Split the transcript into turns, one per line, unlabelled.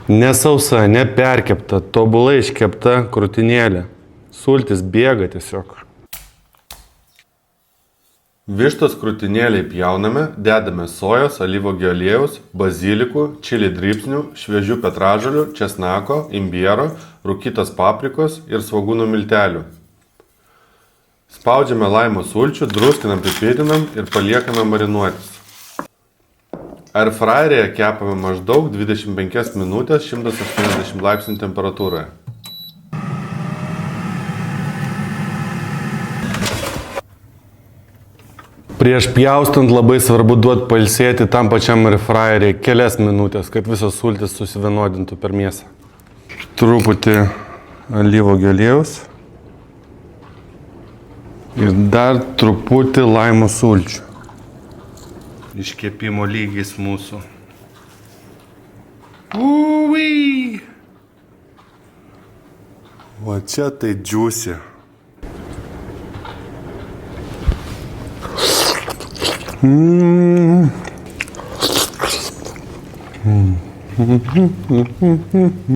Nesausa, neperkepta, tobulai iškepta krūtinėlė. Sultis bėga tiesiog. Vištos krūtinėliai pjauname, dedame sojos, alyvuogių aliejaus, bazilikų, čili dribsnių, šviežių petražolių, česnako, imbiero, rūkytos paprikos ir svogūnų miltelių. Spaudžiame laimo sulčių, druskinam, pipidinam ir paliekame marinuotis. Airfryerėje kepame maždaug 25 minutės 180 laipsnių temperatūroje. Prieš pjaustant labai svarbu duoti pailsėti tam pačiam airfryerėje kelias minutės, kad visos sultys susivienodintų per mėsą. Truputį alyvuogių aliejaus ir dar truputį laimo sulčių. Iškepimo lygis mūsų. Ui! Va čia tai džiūsi.